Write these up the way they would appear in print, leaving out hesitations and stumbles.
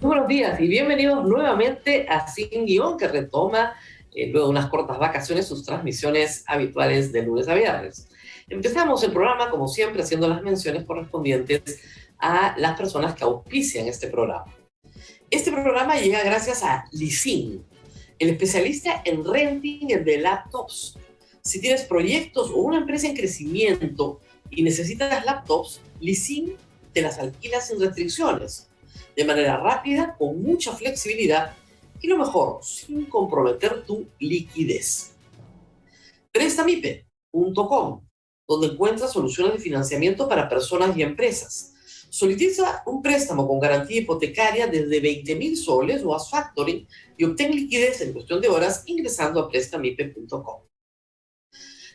Muy buenos días y bienvenidos nuevamente a Sin Guión, que retoma, luego de unas cortas vacaciones, sus transmisiones habituales de lunes a viernes. Empezamos el programa, como siempre, haciendo las menciones correspondientes a las personas que auspician este programa. Este programa llega gracias a Lisin, el especialista en renting de laptops. Si tienes proyectos o una empresa en crecimiento y necesitas laptops, Lisin te las alquila sin restricciones, de manera rápida, con mucha flexibilidad y lo mejor, sin comprometer tu liquidez. Prestamipe.com, donde encuentras soluciones de financiamiento para personas y empresas. Solicita un préstamo con garantía hipotecaria desde 20.000 soles o haz factoring y obtén liquidez en cuestión de horas ingresando a prestamipe.com.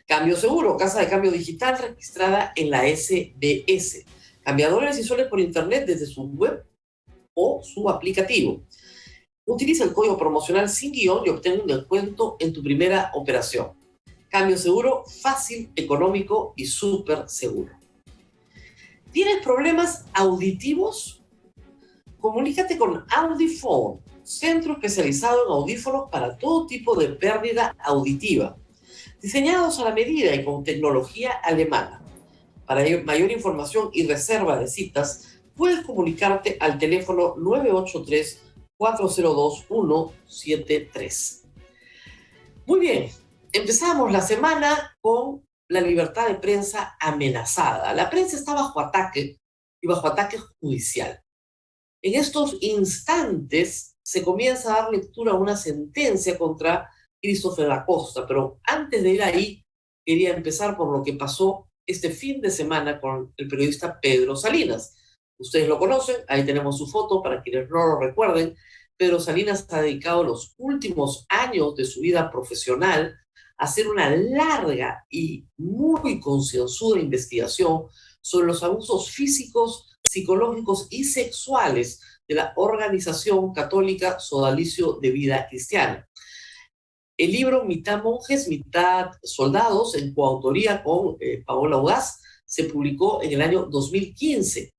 Cambio Seguro, casa de cambio digital registrada en la SBS. Cambia dólares y soles por internet desde su web o su aplicativo. Utiliza el código promocional Sin Guión y obtén un descuento en tu primera operación. Cambio seguro, fácil, económico y súper seguro. ¿Tienes problemas auditivos? Comunícate con Audiphone, centro especializado en audífonos para todo tipo de pérdida auditiva, diseñados a la medida y con tecnología alemana. Para mayor información y reserva de citas, puedes comunicarte al teléfono 983-402-173. Muy bien, empezamos la semana con la libertad de prensa amenazada. La prensa está bajo ataque y bajo ataque judicial. En estos instantes se comienza a dar lectura a una sentencia contra Christopher Acosta, pero antes de ir ahí, quería empezar por lo que pasó este fin de semana con el periodista Pedro Salinas. Ustedes lo conocen, ahí tenemos su foto para quienes no lo recuerden. Pedro Salinas ha dedicado los últimos años de su vida profesional a hacer una larga y muy concienzuda investigación sobre los abusos físicos, psicológicos y sexuales de la organización católica Sodalicio de Vida Cristiana. El libro Mitad monjes, mitad soldados, en coautoría con Paola Audaz, se publicó en el año 2015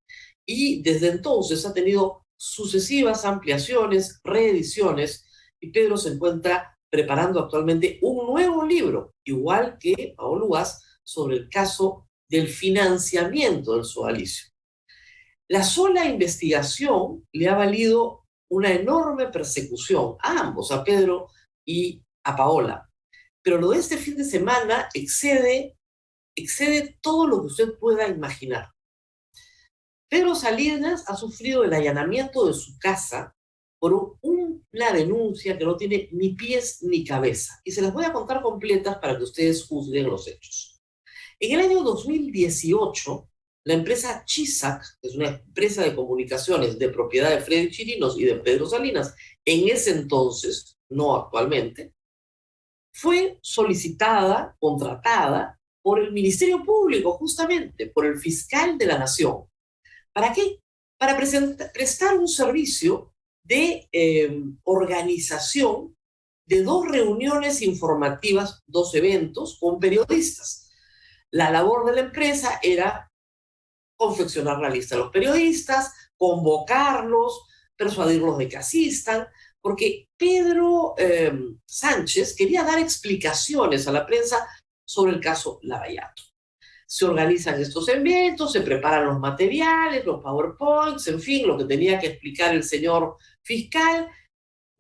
y desde entonces ha tenido sucesivas ampliaciones, reediciones, y Pedro se encuentra preparando actualmente un nuevo libro, igual que Paola Audaz, sobre el caso del financiamiento del sodalicio. La sola investigación le ha valido una enorme persecución a ambos, a Pedro y a Paola. Pero lo de este fin de semana excede todo lo que usted pueda imaginar. Pedro Salinas ha sufrido el allanamiento de su casa por una denuncia que no tiene ni pies ni cabeza. Y se las voy a contar completas para que ustedes juzguen los hechos. En el año 2018, la empresa Chisac, que es una empresa de comunicaciones de propiedad de Freddy Chirinos y de Pedro Salinas, en ese entonces, no actualmente, fue solicitada, contratada por el Ministerio Público, justamente por el fiscal de la Nación. ¿Para qué? Para prestar un servicio de organización de 2 reuniones informativas, 2 eventos con periodistas. La labor de la empresa era confeccionar la lista de los periodistas, convocarlos, persuadirlos de que asistan, porque Pedro Sánchez quería dar explicaciones a la prensa sobre el caso Lavallato. Se organizan estos eventos, se preparan los materiales, los PowerPoints, en fin, lo que tenía que explicar el señor fiscal.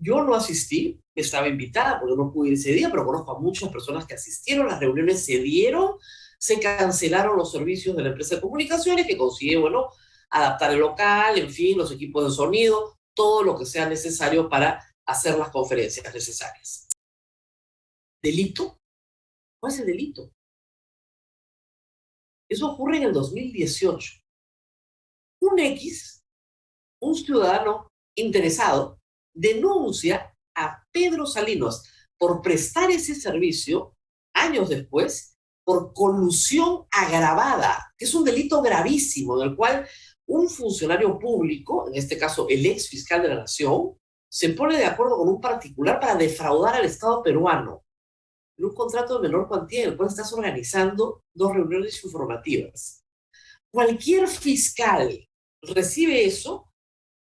Yo no asistí, estaba invitada porque no pude ir ese día, pero conozco a muchas personas que asistieron, las reuniones se dieron, se cancelaron los servicios de la empresa de comunicaciones que consigue, bueno, adaptar el local, en fin, los equipos de sonido, todo lo que sea necesario para hacer las conferencias necesarias. ¿Delito? ¿Cuál es el delito? Eso ocurre en el 2018. Un ciudadano interesado, denuncia a Pedro Salinas por prestar ese servicio años después por colusión agravada, que es un delito gravísimo, en el cual un funcionario público, en este caso el ex fiscal de la Nación, se pone de acuerdo con un particular para defraudar al Estado peruano en un contrato de menor cuantía en el cual estás organizando 2 reuniones informativas. Cualquier fiscal recibe eso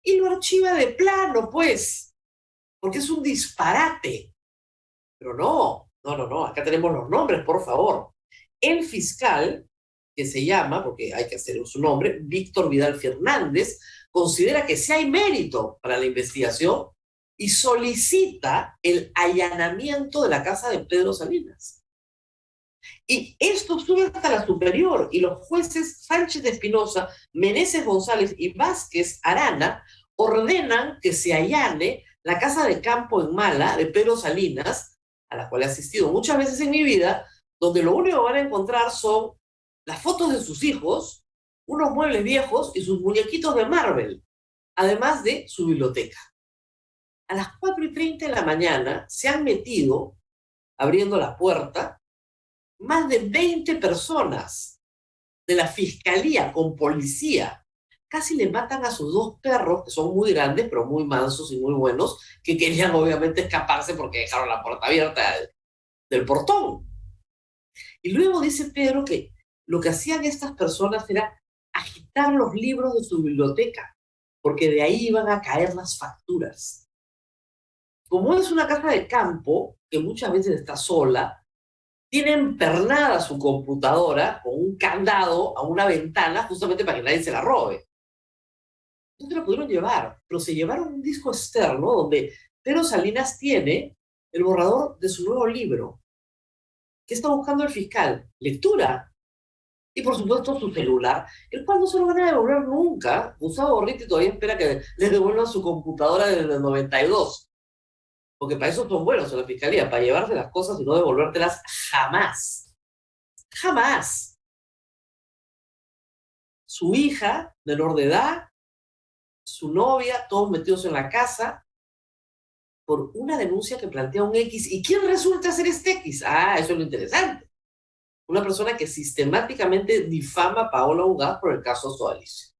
y lo archiva de plano, pues, porque es un disparate. Pero no, acá tenemos los nombres, por favor. El fiscal, que se llama, porque hay que hacer su nombre, Víctor Vidal Fernández, considera que sí hay mérito para la investigación y solicita el allanamiento de la casa de Pedro Salinas. Y esto sube hasta la superior y los jueces Sánchez de Espinosa, Meneses González y Vázquez Arana ordenan que se allane la casa de campo en Mala de Pedro Salinas, a la cual he asistido muchas veces en mi vida, donde lo único que van a encontrar son las fotos de sus hijos, unos muebles viejos y sus muñequitos de Marvel, además de su biblioteca. A las 4:30 de la mañana se han metido, abriendo la puerta, más de 20 personas de la fiscalía con policía. Casi le matan a sus dos perros, que son muy grandes, pero muy mansos y muy buenos, que querían obviamente escaparse porque dejaron la puerta abierta del portón. Y luego dice Pedro que lo que hacían estas personas era agitar los libros de su biblioteca, porque de ahí iban a caer las facturas. Como es una casa de campo, que muchas veces está sola, tiene empernada su computadora con un candado a una ventana justamente para que nadie se la robe. No se la pudieron llevar, pero se llevaron un disco externo donde Pedro Salinas tiene el borrador de su nuevo libro. ¿Qué está buscando el fiscal? Lectura. Y por supuesto su celular, el cual no se lo van a devolver nunca. Gustavo Gorriti todavía espera que les devuelvan su computadora desde el 92. Porque para eso son buenos en la fiscalía, para llevarte las cosas y no devolvértelas jamás. Jamás. Su hija, menor de edad, su novia, todos metidos en la casa, por una denuncia que plantea un X. ¿Y quién resulta ser este X? Ah, eso es lo interesante. Una persona que sistemáticamente difama a Paola Ugaz por el caso Sodalicio.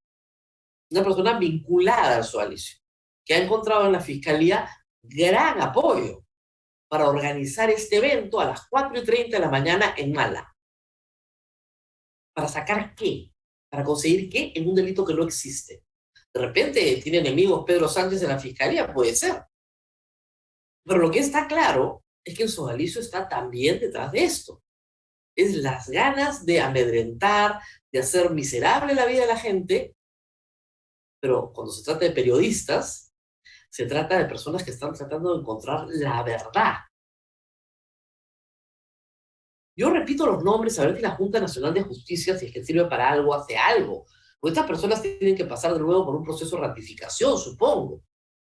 Una persona vinculada al Sodalicio, que ha encontrado en la fiscalía gran apoyo para organizar este evento a las 4:30 de la mañana en Mala. ¿Para sacar qué? ¿Para conseguir qué? En un delito que no existe. De repente tiene enemigos Pedro Sánchez en la fiscalía, puede ser. Pero lo que está claro es que el sodalicio está también detrás de esto. Es las ganas de amedrentar, de hacer miserable la vida de la gente, pero cuando se trata de periodistas, se trata de personas que están tratando de encontrar la verdad. Yo repito los nombres, a ver si la Junta Nacional de Justicia, si es que sirve para algo, hace algo. Porque estas personas tienen que pasar de nuevo por un proceso de ratificación, supongo.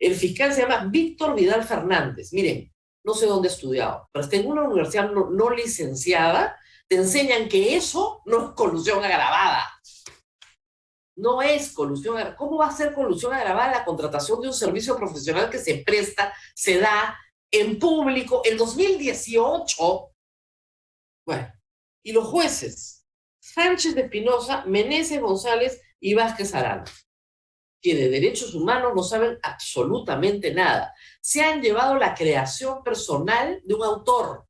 El fiscal se llama Víctor Vidal Fernández. Miren, no sé dónde he estudiado, pero está en una universidad no licenciada, te enseñan que eso no es colusión agravada. No es colusión agravada. ¿Cómo va a ser colusión agravada la contratación de un servicio profesional que se presta, se da en público en 2018? Bueno, y los jueces, Sánchez de Espinosa, Meneses González y Vázquez Arana, que de derechos humanos no saben absolutamente nada. Se han llevado la creación personal de un autor,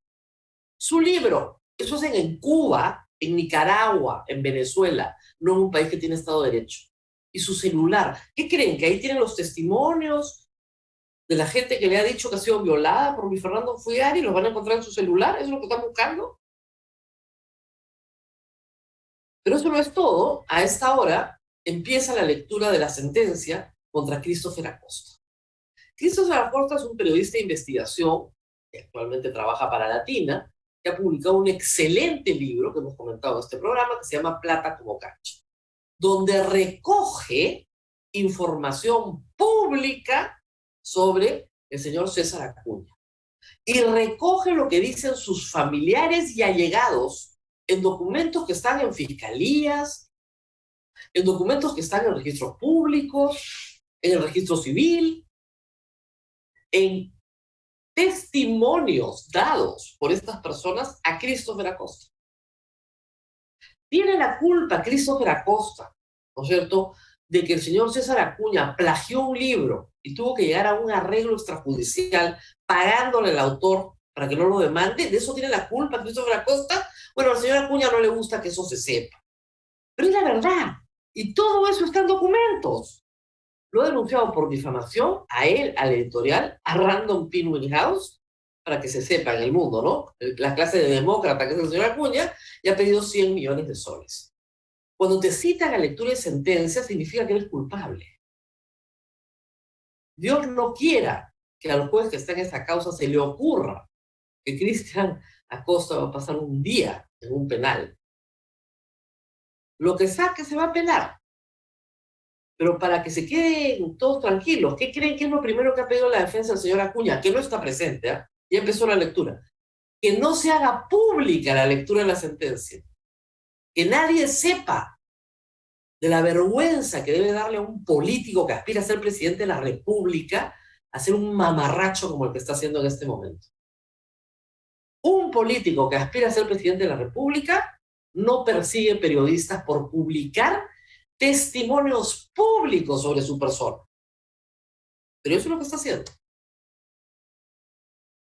su libro. Eso hacen en Cuba, en Nicaragua, en Venezuela, no en un país que tiene Estado de Derecho. Y su celular. ¿Qué creen? ¿Que ahí tienen los testimonios de la gente que le ha dicho que ha sido violada por Luis Fernando Fugari y los van a encontrar en su celular? ¿Eso es lo que están buscando? Pero eso no es todo. A esta hora empieza la lectura de la sentencia contra Christopher Acosta. Christopher Acosta es un periodista de investigación que actualmente trabaja para Latina, que ha publicado un excelente libro que hemos comentado en este programa, que se llama Plata como cancha, donde recoge información pública sobre el señor César Acuña y recoge lo que dicen sus familiares y allegados en documentos que están en fiscalías, en documentos que están en registros públicos, en el registro civil, en testimonios dados por estas personas a Christopher Acosta. Tiene la culpa Christopher Acosta, ¿no es cierto?, de que el señor César Acuña plagió un libro y tuvo que llegar a un arreglo extrajudicial pagándole al autor para que no lo demande. ¿De eso tiene la culpa Christopher Acosta? Bueno, al señor Acuña no le gusta que eso se sepa. Pero es la verdad. Y todo eso está en documentos. Lo ha denunciado por difamación a él, al editorial, a Random Penguin House, para que se sepa en el mundo, ¿no? La clase de demócrata que es el señor Acuña, y ha pedido 100 millones de soles. Cuando te citan a lectura de sentencia, significa que eres culpable. Dios no quiera que al juez que está en esa causa se le ocurra que Cristian Acosta va a pasar un día en un penal. Lo que saque se va a pelar. Pero para que se queden todos tranquilos, ¿qué creen que es lo primero que ha pedido la defensa del señor Acuña? Que no está presente, ¿eh? Ya empezó la lectura. Que no se haga pública la lectura de la sentencia. Que nadie sepa de la vergüenza que debe darle a un político que aspira a ser presidente de la República a ser un mamarracho como el que está haciendo en este momento. Un político que aspira a ser presidente de la República no persigue periodistas por publicar testimonios públicos sobre su persona. Pero eso es lo que está haciendo.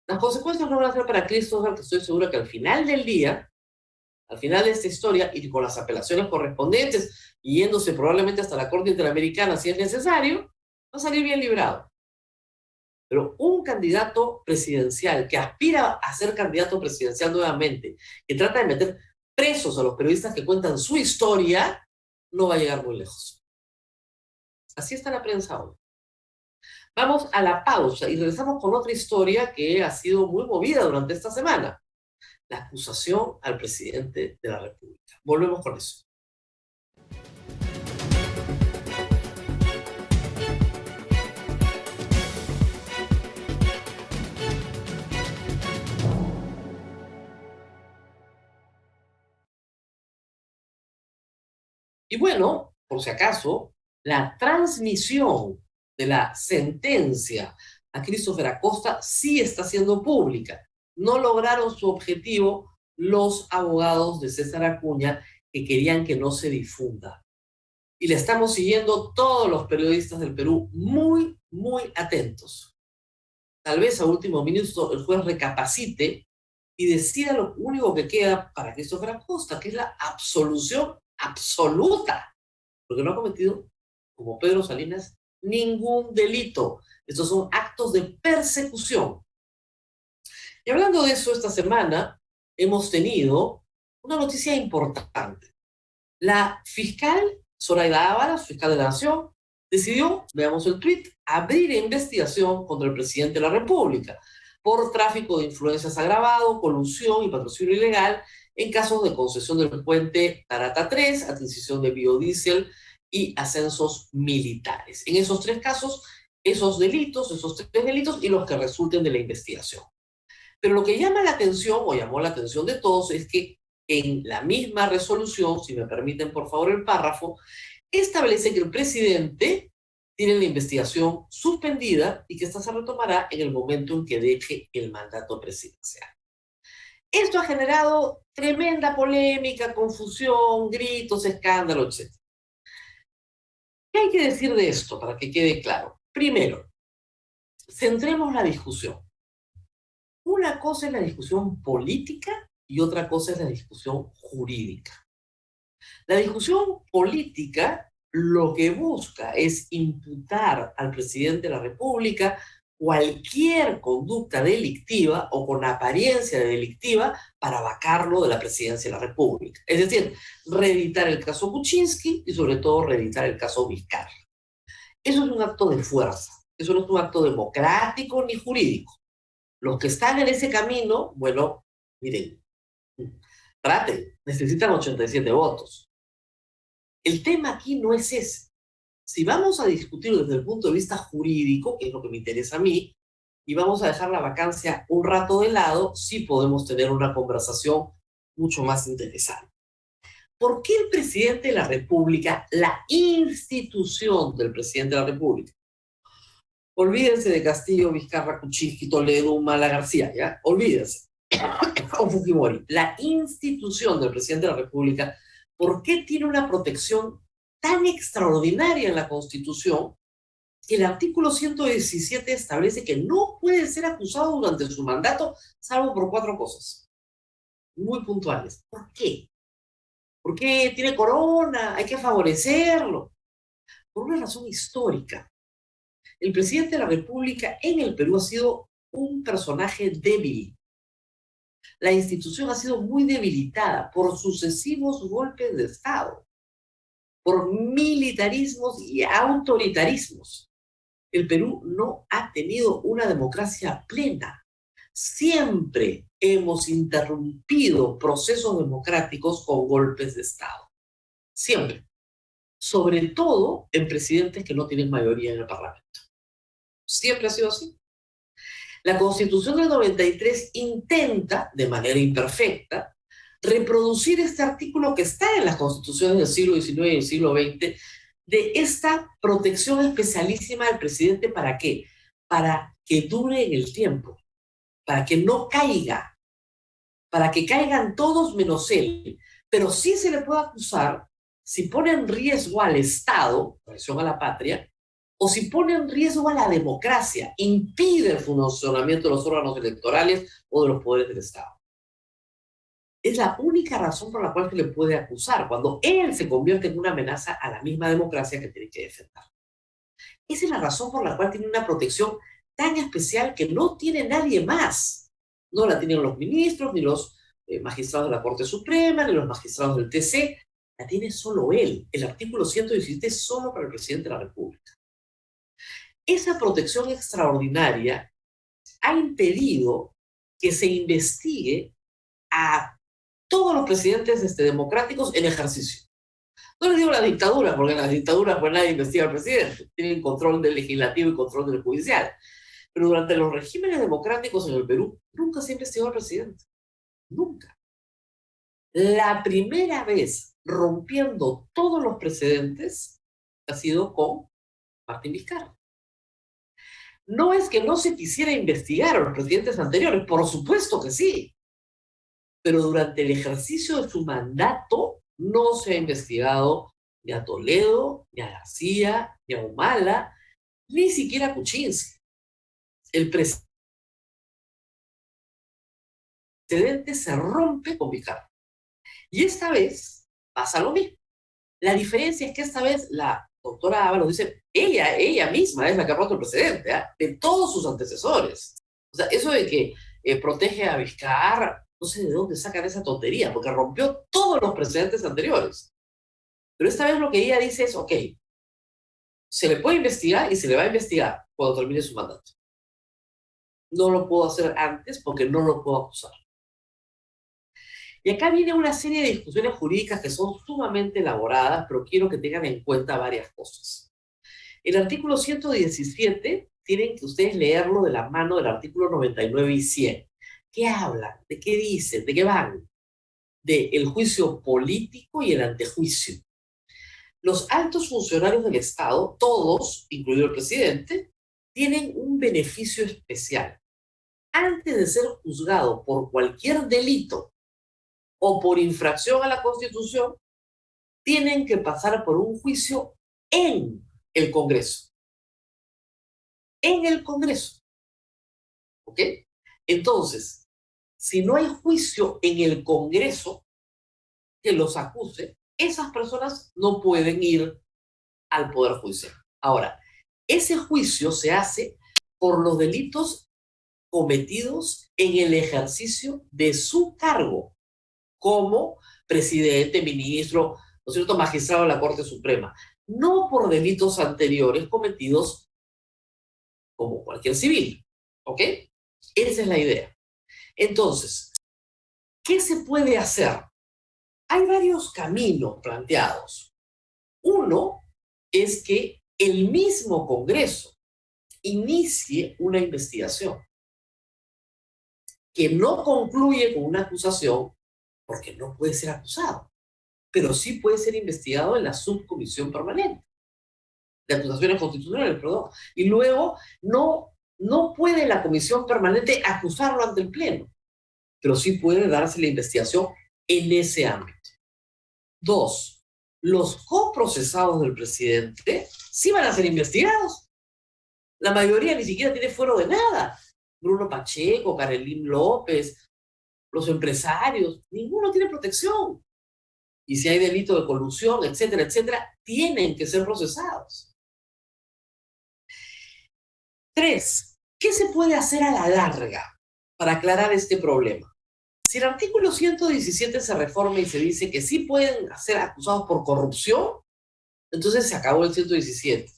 Las consecuencias no van a ser para Christopher, que estoy segura que al final del día, al final de esta historia, y con las apelaciones correspondientes, y yéndose probablemente hasta la Corte Interamericana si es necesario, va a salir bien librado. Pero un candidato presidencial que aspira a ser candidato presidencial nuevamente, que trata de meter presos a los periodistas que cuentan su historia, no va a llegar muy lejos. Así está la prensa hoy. Vamos a la pausa y regresamos con otra historia que ha sido muy movida durante esta semana. La acusación al presidente de la República. Volvemos con eso. Y bueno, por si acaso, la transmisión de la sentencia a Christopher Acosta sí está siendo pública. No lograron su objetivo los abogados de César Acuña que querían que no se difunda. Y le estamos siguiendo todos los periodistas del Perú muy, muy atentos. Tal vez a último minuto el juez recapacite y decida lo único que queda para Christopher Acosta, que es la absolución absoluta, porque no ha cometido, como Pedro Salinas, ningún delito. Estos son actos de persecución. Y hablando de eso, esta semana hemos tenido una noticia importante. La fiscal Zoraida Ábalos, fiscal de la Nación, decidió, veamos el tuit, abrir investigación contra el presidente de la República por tráfico de influencias agravado, colusión y patrocinio ilegal en casos de concesión del puente Tarata 3, adquisición de biodiesel y ascensos militares. En esos tres casos, esos tres delitos y los que resulten de la investigación. Pero lo que llama la atención, o llamó la atención de todos, es que en la misma resolución, si me permiten por favor el párrafo, establece que el presidente tiene la investigación suspendida y que esta se retomará en el momento en que deje el mandato presidencial. Esto ha generado tremenda polémica, confusión, gritos, escándalo, etc. ¿Qué hay que decir de esto para que quede claro? Primero, centremos la discusión. Una cosa es la discusión política y otra cosa es la discusión jurídica. La discusión política lo que busca es imputar al presidente de la República cualquier conducta delictiva o con apariencia de delictiva para vacarlo de la presidencia de la República. Es decir, reeditar el caso Kuczynski y sobre todo reeditar el caso Vizcarra. Eso es un acto de fuerza, eso no es un acto democrático ni jurídico. Los que están en ese camino, bueno, miren, traten, necesitan 87 votos. El tema aquí no es ese. Si vamos a discutir desde el punto de vista jurídico, que es lo que me interesa a mí, y vamos a dejar la vacancia un rato de lado, sí podemos tener una conversación mucho más interesante. ¿Por qué el presidente de la República, la institución del presidente de la República? Olvídense de Castillo, Vizcarra, Kuczynski, Toledo, Humala, García, ¿ya? Olvídense. O Fujimori. La institución del presidente de la República, ¿por qué tiene una protección tan extraordinaria en la Constitución que el artículo 117 establece que no puede ser acusado durante su mandato, salvo por 4 cosas muy puntuales? ¿Por qué? ¿Por qué tiene corona? Hay que favorecerlo. Por una razón histórica. El presidente de la República en el Perú ha sido un personaje débil. La institución ha sido muy debilitada por sucesivos golpes de Estado, por militarismos y autoritarismos. El Perú no ha tenido una democracia plena. Siempre hemos interrumpido procesos democráticos con golpes de Estado. Siempre. Sobre todo en presidentes que no tienen mayoría en el Parlamento. Siempre ha sido así. La Constitución del 93 intenta, de manera imperfecta, reproducir este artículo que está en las constituciones del siglo XIX y del siglo XX, de esta protección especialísima del presidente. ¿Para qué? Para que dure en el tiempo, para que no caiga, para que caigan todos menos él. Pero sí se le puede acusar si pone en riesgo al Estado, traición a la patria, o si pone en riesgo a la democracia, impide el funcionamiento de los órganos electorales o de los poderes del Estado. Es la única razón por la cual se le puede acusar, cuando él se convierte en una amenaza a la misma democracia que tiene que defender. Esa es la razón por la cual tiene una protección tan especial que no tiene nadie más. No la tienen los ministros, ni los magistrados de la Corte Suprema, ni los magistrados del TC. La tiene solo él. El artículo 117 es solo para el presidente de la República. Esa protección extraordinaria ha impedido que se investigue a todos los presidentes democráticos en ejercicio. No les digo la dictadura, porque en las dictaduras pues nadie investiga al presidente. Tienen control del legislativo y control del judicial. Pero durante los regímenes democráticos en el Perú, nunca se investigó al presidente. Nunca. La primera vez rompiendo todos los precedentes ha sido con Martín Vizcarra. No es que no se quisiera investigar a los presidentes anteriores, por supuesto que sí. Pero durante el ejercicio de su mandato no se ha investigado ni a Toledo, ni a García, ni a Humala, ni siquiera a Kuczynski. El precedente se rompe con Vizcarra. Y esta vez pasa lo mismo. La diferencia es que esta vez la doctora Ábalos dice, ella misma es la que ha roto el precedente, ¿eh? De todos sus antecesores. O sea, eso de que protege a Vizcarra, no sé de dónde sacan esa tontería, porque rompió todos los precedentes anteriores. Pero esta vez lo que ella dice es, ok, se le puede investigar y se le va a investigar cuando termine su mandato. No lo puedo hacer antes porque no lo puedo acusar. Y acá viene una serie de discusiones jurídicas que son sumamente elaboradas, pero quiero que tengan en cuenta varias cosas. El artículo 117, tienen que ustedes leerlo de la mano del artículo 99 y 100. ¿Qué hablan? ¿De qué dicen? ¿De qué van? Del juicio político y el antejuicio. Los altos funcionarios del Estado, todos, incluido el presidente, tienen un beneficio especial. Antes de ser juzgado por cualquier delito o por infracción a la Constitución, tienen que pasar por un juicio en el Congreso. En el Congreso. ¿Ok? Entonces, si no hay juicio en el Congreso que los acuse, esas personas no pueden ir al Poder Judicial. Ahora, ese juicio se hace por los delitos cometidos en el ejercicio de su cargo como presidente, ministro, ¿no es cierto?, magistrado de la Corte Suprema, no por delitos anteriores cometidos como cualquier civil, ¿ok? Esa es la idea. Entonces, ¿qué se puede hacer? Hay varios caminos planteados. Uno es que el mismo Congreso inicie una investigación que no concluye con una acusación, porque no puede ser acusado, pero sí puede ser investigado en la subcomisión permanente de acusaciones constitucionales, perdón. Y luego no puede la comisión permanente acusarlo ante el Pleno, pero sí puede darse la investigación en ese ámbito. Dos, los coprocesados del presidente sí van a ser investigados. La mayoría ni siquiera tiene fuero de nada. Bruno Pacheco, Carolín López, los empresarios, ninguno tiene protección. Y si hay delito de colusión, etcétera, etcétera, tienen que ser procesados. Tres, ¿qué se puede hacer a la larga para aclarar este problema? Si el artículo 117 se reforma y se dice que sí pueden ser acusados por corrupción, entonces se acabó el 117.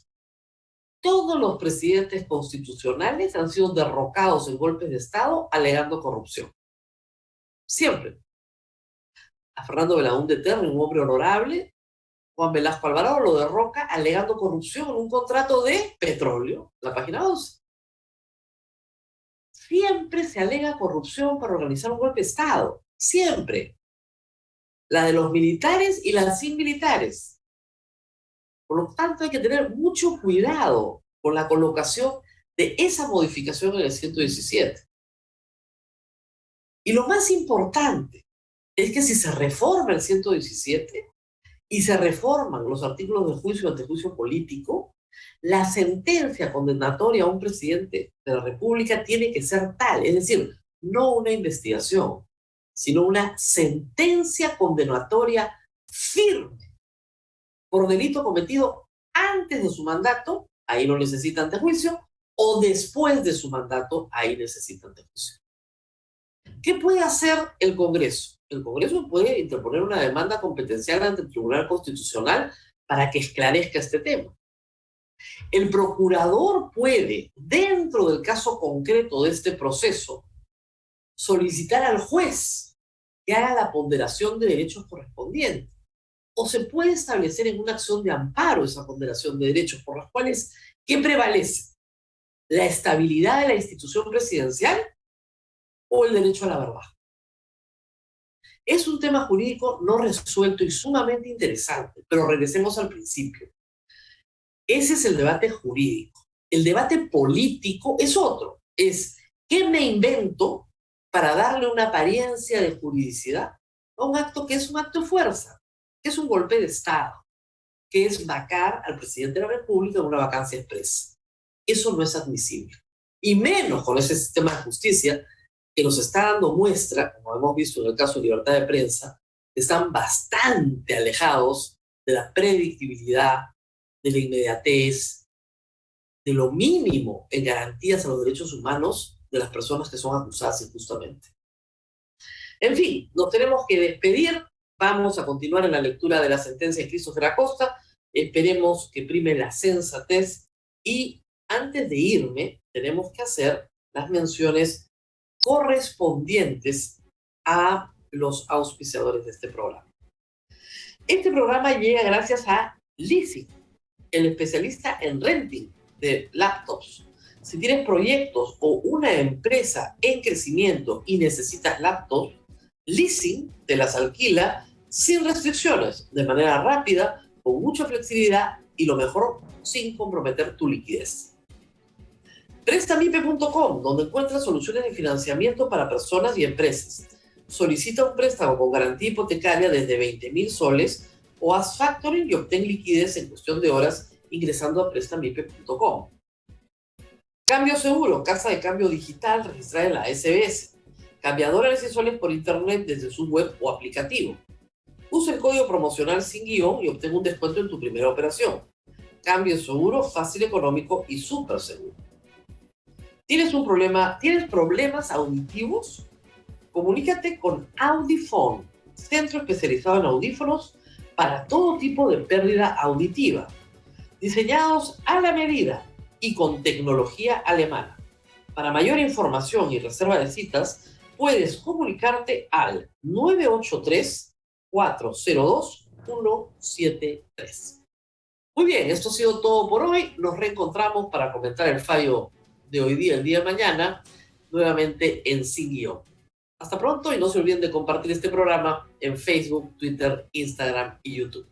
Todos los presidentes constitucionales han sido derrocados en golpes de Estado alegando corrupción. Siempre. A Fernando Belaúnde Terry, un hombre honorable, Juan Velasco Alvarado lo derroca alegando corrupción en un contrato de petróleo, la página 11. Siempre se alega corrupción para organizar un golpe de Estado. Siempre. La de los militares y la sin militares. Por lo tanto, hay que tener mucho cuidado con la colocación de esa modificación en el 117. Y lo más importante es que si se reforma el 117 y se reforman los artículos de juicio y antejuicio político, la sentencia condenatoria a un presidente de la República tiene que ser tal, es decir, no una investigación, sino una sentencia condenatoria firme por delito cometido antes de su mandato, ahí no necesita antejuicio, o después de su mandato, ahí necesita antejuicio. ¿Qué puede hacer el Congreso? El Congreso puede interponer una demanda competencial ante el Tribunal Constitucional para que esclarezca este tema. El procurador puede, dentro del caso concreto de este proceso, solicitar al juez que haga la ponderación de derechos correspondientes. O se puede establecer en una acción de amparo esa ponderación de derechos, por las cuales, ¿qué prevalece? ¿La estabilidad de la institución presidencial o el derecho a la verdad? Es un tema jurídico no resuelto y sumamente interesante, pero regresemos al principio. Ese es el debate jurídico. El debate político es otro. Es, ¿qué me invento para darle una apariencia de juridicidad a un acto que es un acto de fuerza, que es un golpe de Estado, que es vacar al presidente de la República en una vacancia expresa? Eso no es admisible. Y menos con ese sistema de justicia que nos está dando muestra, como hemos visto en el caso de libertad de prensa, que están bastante alejados de la predictibilidad, de la inmediatez, de lo mínimo en garantías a los derechos humanos de las personas que son acusadas injustamente. En fin, nos tenemos que despedir. Vamos a continuar en la lectura de la sentencia de Christopher Acosta. Esperemos que prime la sensatez. Y antes de irme, tenemos que hacer las menciones correspondientes a los auspiciadores de este programa. Este programa llega gracias a Leasing, el especialista en renting de laptops. Si tienes proyectos o una empresa en crecimiento y necesitas laptops, Leasing te las alquila sin restricciones, de manera rápida, con mucha flexibilidad y lo mejor, sin comprometer tu liquidez. Prestamipe.com, donde encuentras soluciones de financiamiento para personas y empresas. Solicita un préstamo con garantía hipotecaria desde 20,000 soles o haz factoring y obtén liquidez en cuestión de horas ingresando a prestamipe.com. Cambio Seguro, casa de cambio digital registrada en la SBS. Cambia dólares y soles por internet desde su web o aplicativo. Usa el código promocional sin guión y obtén un descuento en tu primera operación. Cambio Seguro, fácil, económico y súper seguro. ¿Tienes problemas auditivos? Comunícate con Audifone, centro especializado en audífonos para todo tipo de pérdida auditiva, diseñados a la medida y con tecnología alemana. Para mayor información y reserva de citas, puedes comunicarte al 983-402-173. Muy bien, esto ha sido todo por hoy. Nos reencontramos para comentar el fallo de hoy día, el día de mañana, nuevamente en Sin Guión. Hasta pronto y no se olviden de compartir este programa en Facebook, Twitter, Instagram y YouTube.